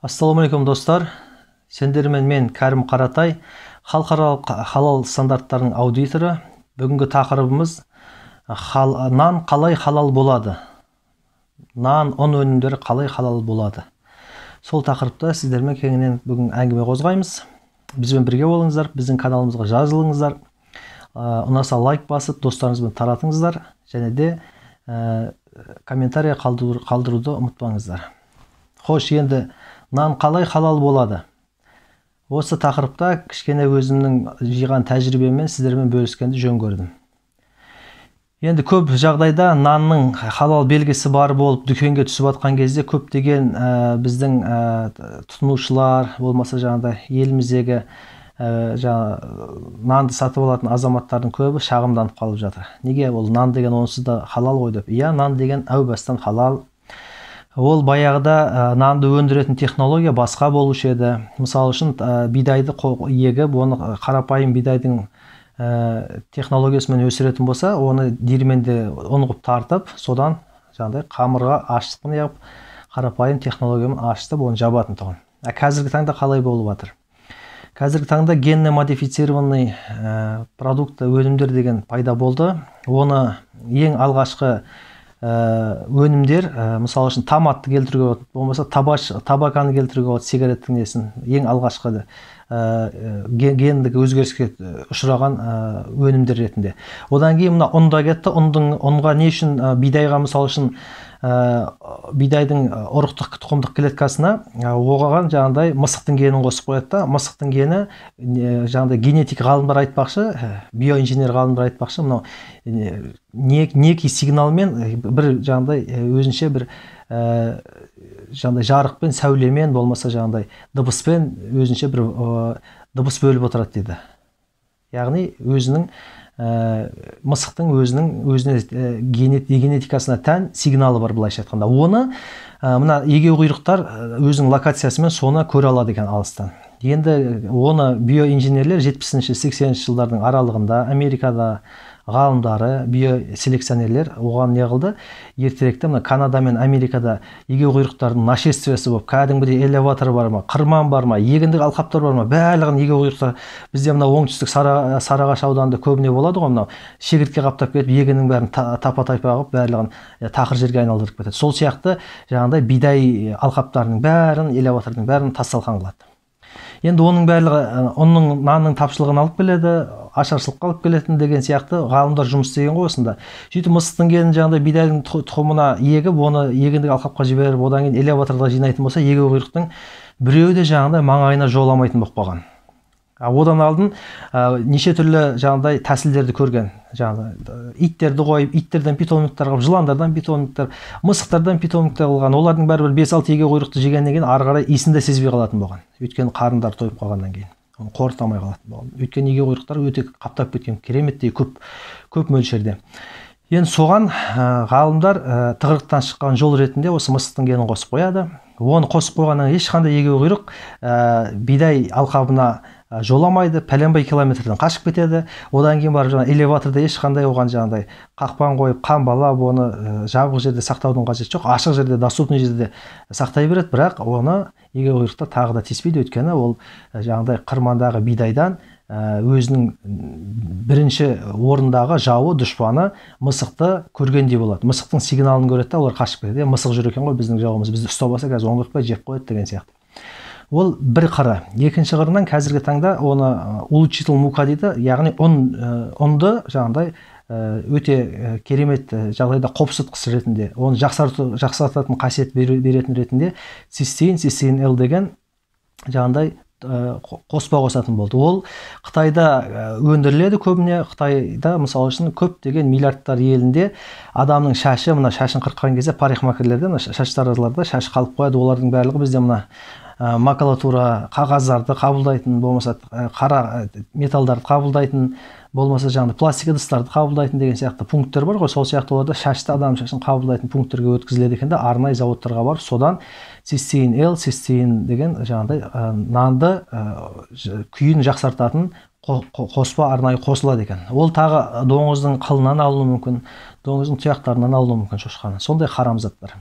Ассалаумалейкум достар. Сендермен мен Кәрім Қаратай, халықаралық халал стандарттарының аудиторы. Бүгінгі тақырыбымыз нан қалай халал болады? Нан, ұн өнімдері қалай халал болады? Сол тақырыпта сіздермен кеңінен бүгін әңгіме қозғаймыз. Бізбен бірге болыңыздар, біздің каналымызға жазылыңыздар. Ұнаса лайк басып, достарыңызбен таратыңыздар, және де комментария қалдыруды ұмытпаңыздар. Хош, енді нан қалай халал болады? Осы тақырыпта кішкене өзімнің жиған тәжірибеммен сіздермен бөліскенді жөн көрдім. Енді көп жағдайда нанның халал белгісі бар болып дүкенге түсіп атқан кезде көптеген біздің тұтынушылар, болмаса жаңағыдай еліміздегі нанды сатып алатын азаматтардың көбі шағымданып қалып жатыр. Неге ол нан деген онсыз да халал ғой деп? Иә, нан деген әу бастан халал. Ол баяғыда нанды өндіретін технология басқа болушы еді. Мысалы үшін бидайды егіп, оны қарапайым бидайдың технологиясымен өсіретін болса, оны диірменде ұңғып тартып, содан жаңағыдай қамырға ашытқын егіп, қарапайым технологиямен ашытып, оны жабатын тұғын. Қазіргі таңда қалай болып жатыр? Қазіргі таңда генно модифицированный продукты, өнімдер деген пайда болды. Оны ең алғашқы өнімдер, мысалы үшін томатты келтіруге болады, болмаса табаканы келтіруге болады, сигареттің несін, ең алғашқы гендік өзгеріске ұшыраған өнімдер ретінде. Одан кейін мына ұнда кетті. Ұнға не үшін бидайға, мысалы үшін бидайдың ұрықтық тұқымдық клеткасына оған жаңағыдай мысықтың генін қосып қояды да, мысықтың гені жаңағыдай генетик ғалымдар айтпақшы, биоинженер ғалымдар айтпақшы, мынау некий сигналмен бір жаңағыдай өзінше бір жаңағыдай жарықпен, сәулемен, болмаса жаңағыдай дыбыспен өзінше бір дыбыс бөліп отырады дейді. Яғни өзінің мысықтың өзіне генетикасына тән сигналы бар, былайша айтқанда. Оны мына егеу құйрықтар өзінің локациясымен соны көре алады екен алыстан. Енді оны биоинженерлер 70-80 жылдардың аралығында Америкада ғалымдары, биоселекционерлер оған не қылды? Ертеректе мына Канада мен Америкада егеу құйрықтардың нашествиесі болып, кәдімгідей элеватор бар ма, қырман бар ма, егіндік алқаптар бар ма, барлығын егеу құйрықтар. Бізде мына оңтүстік Сарыағаш ауданында көбіне болады ғой, мынау шегіртке қаптап кетіп, егіннің бәрін тапа-тайпа қылып, барлығын тақыр жерге айналдырып кетеді. Сол сияқты жаңағыдай бидай алқаптарының бәрін, элеватордың бәрін тас-талқан қылады. Енді оның барлығы ұнның, нанның тапшылығын алып келеді, ашаршылыққа алып келетін деген сияқты ғалымдар жұмыс істеген ғой осында. Сөйтіп мысықтың генін жаңағыдай бидайдың тұқымына егіп, оны егіндік алқапқа жіберіп, одан кейін элеваторда жинайтын болса, егеу құйрықтың біреуі де жаңағыдай маңайына жоламайтын болып қалған. Одан алдын неше түрлі жаңағыдай тәсілдерді көрген. Иттерді қойып, иттерден питомниктер қылып, жыландардан питомниктер, мысықтардан питомниктер қылған. Олардың бәрібір 5-6 егеу құйрықты жегеннен кейін ары қарай иісін де сезбей қалатын болған. Өйткені қарындары тойып қалғаннан кейін. Оны қорытамай қалатын болған. Өйткені егеу құйрықтар өте қаптап кеткен, кереметтей көп мөлшерде. Енді соған ғалымдар тығырықтан шыққан жол ретінде осы мысықтың генін қосып қояды. Оны қосып қойғаннан ешқандай егеу құйрық бидай алқабына жоламайды, пәленбай километрден қашып кетеді. Одан кейін барып жаңа элеваторда ешқандай оған жаңағыдай қақпан қойып, қамбалап, оны жабық жерде сақтаудың қажеті жоқ. Ашық жерде, доступный жерде сақтай береді, бірақ оны егеу құйрықта тағы да тиіспейді, өйткені ол жаңағыдай қырмандағы бидайдан өзінің бірінші орындағы жауы, дұшпаны мысықты көргендей болады. Мысықтың сигналын көреді, олар қашып кетеді. Мысық жүр екен ғой, біздің жауымыз, бізді ұстап алса, қазір оңғыртпай жеп қояды деген сияқты. Ол бір қыры. Екінші қырынан қазіргі таңда оны улучшитель мука дейді, яғни ұнды жаңағыдай өте керемет жағдайда қопсытқыш ретінде, оны жақсартатын қасиет беретін ретінде цистеин L деген жаңағыдай қоспа қосатын болды. Ол Қытайда өндіріледі көбіне. Қытайда мысалы үшін көптеген миллиардтар елінде адамның шашы, мына шашын қырыққан кезде парикмахерлерде шаш таразыларда шаш қалып қояды. Олардың барлығы бізде мына макулатура, қағаздарды қабылдайтын, болмаса қара металдарды қабылдайтын, болмаса жаңағы пластик ыдыстарды қабылдайтын деген сияқты пункттер бар ғой. Сол сияқты оларда шашты адам шашын қабылдайтын пункттерге өткізіледі екен де, арнайы заводтарға барып, содан цистеин L, цистеин деген жаңағыдай нанды күйін жақсартатын қоспа арнайы қосылады екен. Ол тағы доңыздың қылынан алынуы мүмкін, доңыздың тұяқтарынан алынуы мүмкін, шошқаны. Сондай харам заттар.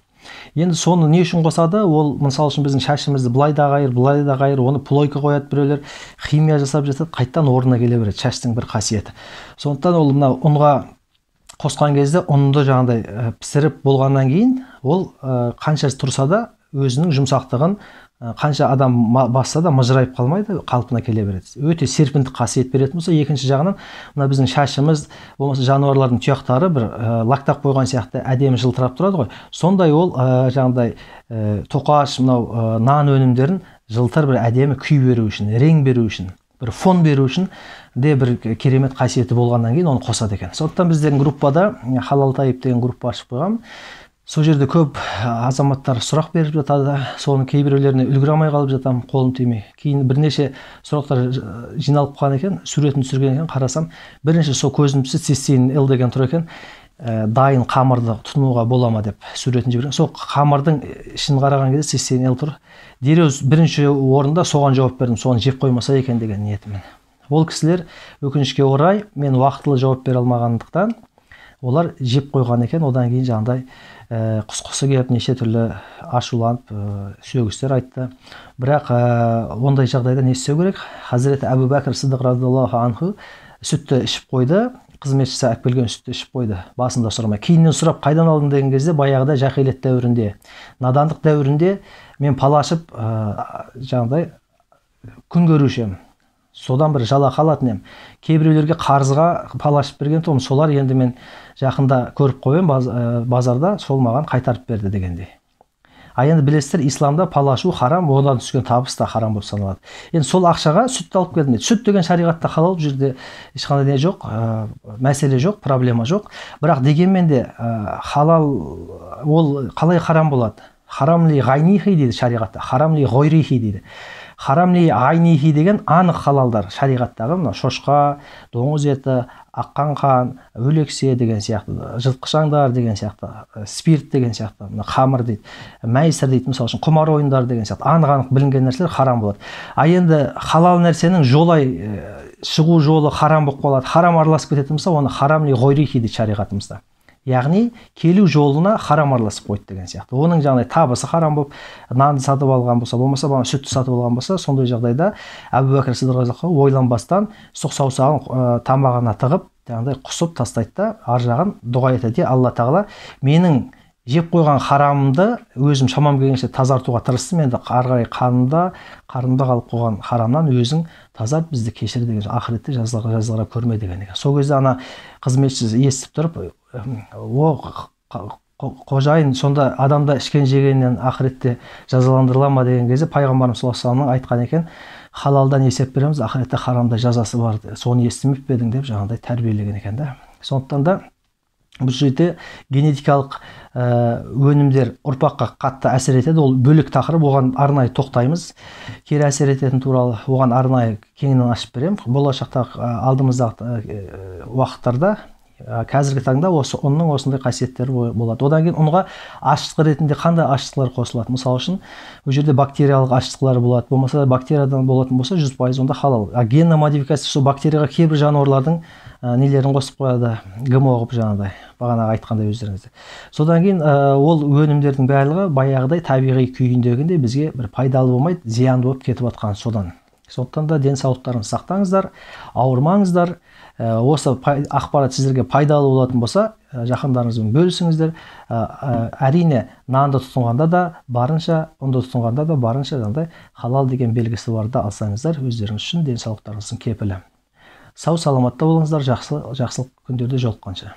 Енді соны не үшін қосады? Ол мысалы үшін біздің шашымызды былай да қайыр, оны плойка қояды біреулер, химия жасап жатады, қайттан орнына келе береді. Шаштың бір қасиеті. Сондықтан ол мына ұнға қосқан кезде ұнды жаңағыдай пісіріп болғаннан кейін ол қанша тұрса да өзінің жұмсақтығын қанша адам басса да мыжырайып қалмайды, қалпына келе береді. Өте серпіндік қасиет беретін болса, екінші жағынан мына біздің шашымыз, болмаса жануарлардың тұяқтары бір лақтап қойған сияқты әдемі жылтырап тұрады ғой. Сондай ол жаңағыдай тоқаш, мынау нан өнімдерін жылтыр бір әдемі күй беру үшін, рең беру үшін, бір фон беру үшін де бір керемет қасиеті болғаннан кейін оны қосады екен. Сондықтан біздің группада Халал Тайып деген группа ашып қойғам. Сол жерде көп азаматтар сұрақ беріп жатады. Соның кейбіреулеріне үлгере алмай қалып жатам, қолым тимей. Кейін бірнеше сұрақтар жиналып қалған екен, суретін түсірген екен, қарасам, бірінші сол көзім түсті, цистеин L деген тұр екен. Дайын қамырды тұтынуға бола ма деп суретін жіберген. Сол қамырдың ішін қараған кезде цистеин L тұр. Дереу бірінші орында соған жауап бердім, соны жеп қоймаса екен деген ниетіммен. Ол кісілер өкінішке орай мен уақытылы жауап бере алмағандықтан олар жеп қойған екен. Одан кейін жаңағыдай құсқысы келіп неше түрлі ашуланып сөгістер айтты. Бірақ ондай жағдайда не істеу керек? Хазіреті Әбу Бәкір Сыдық радиаллаху анху сүтті ішіп қойды. Қызметшісі әкеліп келген сүтті ішіп қойды. Басында сұрамай. Кейіннен сұрап, қайдан алдың деген кезде баяғыда жахилет дәуірінде, надандық дәуірінде мен палашып жаңағыдай күн көруші едім. Содан бір жалақы алатын едім. Кейбіреулерге қарызға палашып берген тұғым, солар енді мен жақында көріп қойым базарда, сол маған қайтарып берді дегендей. Енді білесіздер, исламда палашу харам, одан түскен табыс та харам болып саналады. Енді сол ақшаға сүт алып келдім. Сүт деген шариғатта халал, бұл жерде ешқандай не жоқ, мәселе жоқ, проблема жоқ. Бірақ дегенмен де халал ол қалай харам болады? Харам ли ғайнихи дейді шариғатта, харам ли ғойрихи дейді. Харам ли ғайнихи деген анық халалдар шариғаттағы, шошқа, доңыз еті, аққан қан, өлексе деген сияқты, жылқышаңдар деген сияқты, спирт деген сияқты, қамыр дейді, мәйсір дейді, мысалы үшін құмар ойындар деген сияқты, анық білінген нәрселер харам болады. Енді халал нәрсенің жолай шығу жолы харам болып қалады, харам араласып кететін болса, оны харам ли ғойрихи дейді шариғатымызда. Яғни келу жолына харам араласып қойды деген сияқты. Оның жаңағыдай табысы харам болып, нанды сатып алған болса, болмаса сүтті сатып алған болса, сондай жағдайда Әбу Бәкір Сыдық радиаллаху ойланбастан сұқ саусағын тамағына тығып, жаңағыдай құсып тастайды да, ар жағын дұға етеді. Алла тағала менің жеп қойған харамымды өзім шамам келгенше тазартуға тырыстым. Енді ары қарай қарымда қалып қойған харамнан өзің тазарт, бізді кешір деген, ақыретте жазылғыра көрме деген екен. Сол кезде ана қызметші естіп тұрып, қожайын, сонда адамда ішкен жегеннен ақыретте жазаландырыла ма деген кезде пайғамбарымыз саллаллаху алейхи ва саллям айтқан екен, халалдан есеп береміз, ақыретте харамда жазасы бар, соны естімеп пе едің деп жаңағыдай тәрбиелеген екен да. Сондықтан да бұл жерде генетикалық өнімдер ұрпаққа қатты әсер етеді. Ол бөлек тақырып, оған арнайы тоқтаймыз. Кері әсер ететін туралы оған арнайы кеңінен ашып беремін. Болашақта алдымыздағы уақыттарда, қазіргі таңда осы ұнның осындай қасиеттері болады. Одан кейін ұнға ашытқы ретінде қандай ашытқылар қосылады? Мысалы үшін, бұл жерде бактериялық ашытқылар болады. Болмаса бактериядан болатын болса, 100% онда халал. Генна модификация, сол бактерияға кейбір жануарлардың нелерін қосып қояды, ГМО қылып жаңағыдай, бағанағы айтқандай өздеріңізде. Содан кейін ол өнімдердің барлығы баяғыдай табиғи күйіндегінде бізге бір пайдалы болмайды, зиянды болып кетіп жатқан содан. Сондықтан да денсаулықтарыңызды сақтаңыздар, ауырмаңыздар. Осы ақпарат сіздерге пайдалы болатын болса, жақындарыңызбен бөлісіңіздер. Әрине, нанды тұтынғанда да барынша, ұнды тұтынғанда да барынша халал деген белгісі барда алсаңыздар, өздеріңіз үшін денсаулықтарыңыздың кепілі. Сау саламатта болыңыздар, жақсылық күндерде жолыққанша.